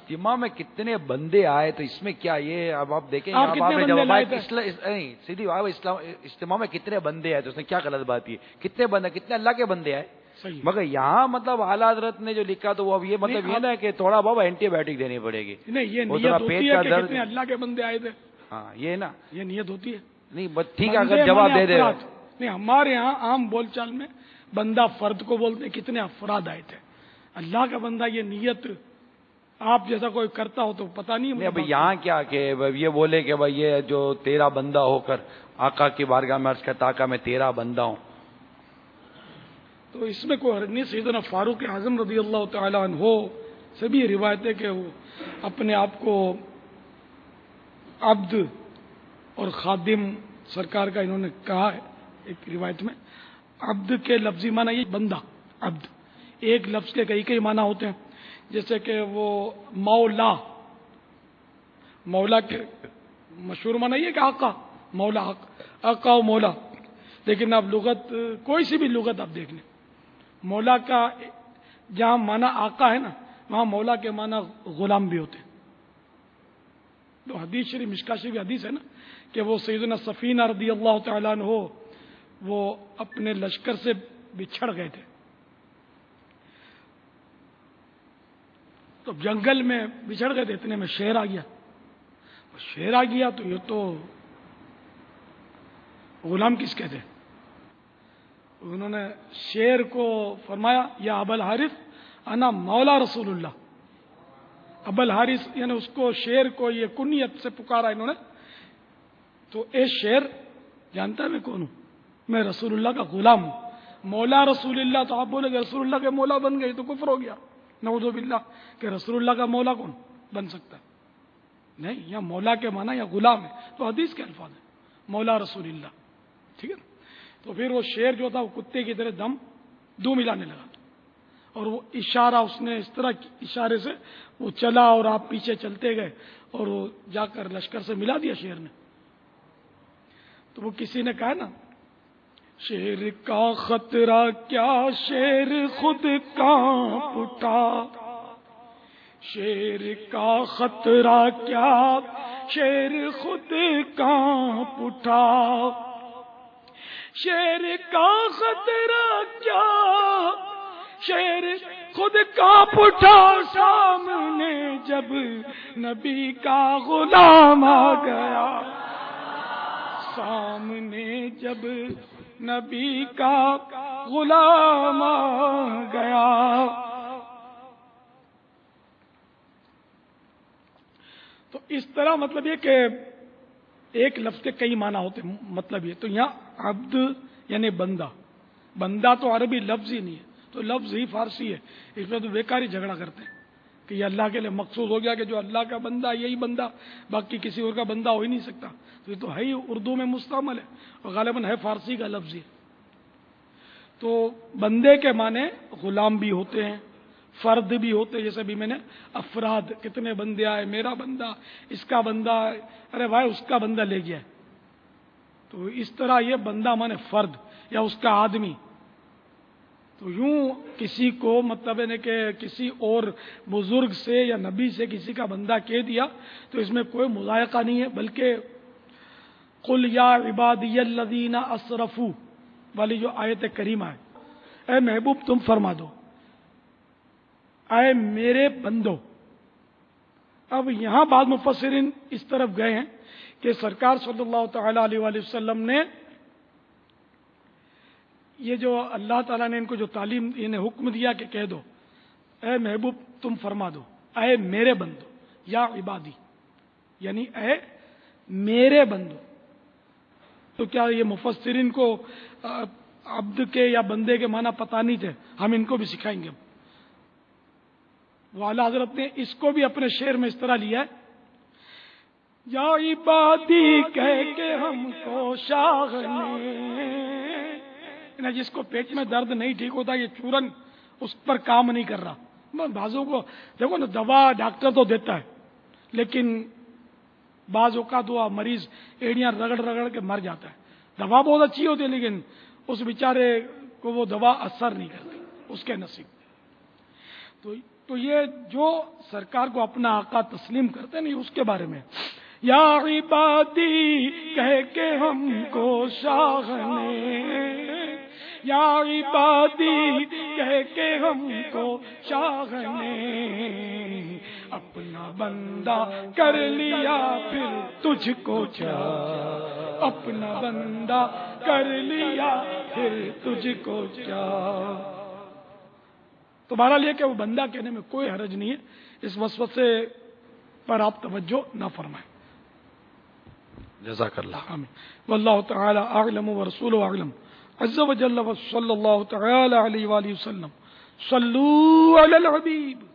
اجتماع میں کتنے بندے آئے تو اس میں کیا یہ اب آپ دیکھیں آپ کتنے بندے لائے تھے؟ نہیں سیدھی بات، اجتماع میں کتنے بندے آئے تو اس نے کیا غلط بات کی؟ کتنے بندے، کتنے اللہ کے بندے آئے؟ صحیح. مگر یہاں مطلب اعلیٰ حضرت نے جو لکھا تو وہ اب یہ مطلب یہ نا کہ تھوڑا بابا اینٹی بایوٹک دینی پڑے گی. نہیں یہ وہ نیت تھوڑا ہوتی پیٹ ہے کا کہ درد. کتنے اللہ کے بندے آئے تھے. ہاں یہ نا یہ نیت ہوتی ہے. نہیں بس ٹھیک ہے بندے اگر جواب مانے دے دے. افراد. نہیں ہمارے یہاں عام بول چال میں بندہ فرد کو بولتے ہیں. کتنے افراد آئے تھے. اللہ کا بندہ یہ نیت آپ جیسا کوئی کرتا ہو تو پتہ نہیں. نہیں ابھی یہاں کیا کہ یہ بولے کہ بھائی یہ جو تیرا بندہ ہو کر آقا کی بارگاہ میں عرض کرتا آقا میں تیرا بندہ ہوں. تو اس میں کوئی حرج نہیں. سیدنا فاروق اعظم رضی اللہ تعالیٰ عنہ سے بھی روایت ہے کہ وہ اپنے آپ کو عبد اور خادم سرکار کا انہوں نے کہا ہے ایک روایت میں. عبد کے لفظی معنی یہ بندہ. عبد ایک لفظ کے کئی معنی ہوتے ہیں. جیسے کہ وہ مولا، مولا کے مشہور معنی یہ کہ آقا، مولا آقا و مولا. لیکن اب لغت کوئی سی بھی لغت آپ دیکھ لیں، مولا کا جہاں معنی آقا ہے نا وہاں مولا کے معنی غلام بھی ہوتے ہیں. تو حدیث شریف مشکا شریف حدیث ہے نا کہ وہ سیدنا سفینہ رضی اللہ تعالیٰ عنہ وہ اپنے لشکر سے بچھڑ گئے تھے. تو جنگل میں بچھڑ گئے تھے، اتنے میں شیر آ گیا. شیر آ گیا تو یہ تو غلام کس کے تھے؟ انہوں نے شیر کو فرمایا یا ابا الحارث انا مولا رسول اللہ. ابا الحارث یعنی اس کو شیر کو یہ کنیت سے پکارا انہوں نے. تو اے شیر جانتا ہے میں کون ہوں؟ میں رسول اللہ کا غلام ہوں. مولا رسول اللہ. تو آپ بولے کہ رسول اللہ کے مولا بن گئے تو کفر ہو گیا. نعوذ باللہ کہ رسول اللہ کا مولا کون بن سکتا ہے؟ نہیں، یا مولا کے معنی یا غلام ہے. تو حدیث کے الفاظ ہیں مولا رسول اللہ. ٹھیک ہے. تو پھر وہ شیر جو تھا وہ کتے کی طرح دو ملانے لگا اور وہ اشارہ اس نے اس طرح اشارے سے وہ چلا اور آپ پیچھے چلتے گئے اور وہ جا کر لشکر سے ملا دیا شیر نے. تو وہ کسی نے کہا نا شیر کا خطرہ کیا شیر خود کانپ اٹھا. شیر کا خطرہ کیا شیر خود کانپ اٹھا. شیر کا خطرہ کیا شیر خود کانپ اٹھا. سامنے جب نبی کا غلام آ گیا. سامنے جب نبی کا غلام آ گیا. تو اس طرح مطلب یہ کہ ایک لفظ کے کئی معنی ہوتے ہیں. مطلب یہ تو یہاں عبد یعنی بندہ. بندہ تو عربی لفظ ہی نہیں ہے، تو لفظ ہی فارسی ہے. اس میں تو بیکاری جھگڑا کرتے ہیں کہ یہ اللہ کے لیے مخصوص ہو گیا کہ جو اللہ کا بندہ یہی بندہ، باقی کسی اور کا بندہ ہو ہی نہیں سکتا. تو یہ تو ہے ہی اردو میں مستعمل ہے اور غالباً ہے فارسی کا لفظ ہی. تو بندے کے معنی غلام بھی ہوتے ہیں، فرد بھی ہوتے ہیں. جیسے بھی میں نے افراد کتنے بندے آئے، میرا بندہ، اس کا بندہ، ارے بھائی اس کا بندہ لے گیا. تو اس طرح یہ بندہ مانے فرد یا اس کا آدمی. تو یوں کسی کو مطلب ہے کہ کسی اور بزرگ سے یا نبی سے کسی کا بندہ کہہ دیا تو اس میں کوئی مضائقہ نہیں ہے. بلکہ قل یا عبادی الذین اسرفوا والی جو آیت کریمہ ہے، اے محبوب تم فرما دو، اے میرے بندو. اب یہاں بعض مفسرین اس طرف گئے ہیں کہ سرکار صلی اللہ تعالی علیہ وآلہ وسلم نے یہ جو اللہ تعالیٰ نے ان کو جو تعلیم انہیں حکم دیا کہ کہہ دو اے محبوب تم فرما دو اے میرے بندو یا عبادی، یعنی اے میرے بندو. تو کیا یہ مفسرین کو عبد کے یا بندے کے معنی پتہ نہیں تھے؟ ہم ان کو بھی سکھائیں گے. والا حضرت نے اس کو بھی اپنے شعر میں اس طرح لیا ہے، یا عبادی کہہ کے ہم کو شاہ نے، جس کو پیٹ میں درد نہیں ٹھیک ہوتا یہ چورن اس پر کام نہیں کر رہا. بعضوں کو دیکھو نا دوا ڈاکٹر تو دیتا ہے لیکن بعض اوقات وہ مریض ایڑیاں رگڑ رگڑ کے مر جاتا ہے. دوا بہت اچھی ہوتی ہے لیکن اس بیچارے کو وہ دوا اثر نہیں کرتی اس کے نصیب. تو تو یہ جو سرکار کو اپنا آقا تسلیم کرتے نہیں اس کے بارے میں یا عبادی کہہ کے ہم کو شاہ نے، یا عبادی کہہ کے ہم کو شاہ نے اپنا بندہ کر لیا پھر تجھ کو کیا، اپنا بندہ کر لیا پھر تجھ کو کیا۔ تو بہرحال یہ کہ وہ بندہ کہنے میں کوئی حرج نہیں ہے، اس وسوسے پر آپ توجہ نہ فرمائیں۔ جزاک اللہ۔ آمین۔ واللہ تعالی اعلم ورسولہ اعلم عز وجل، وصلی اللہ تعالی علیہ وآلہ وسلم۔ صلوا علی الحبیب۔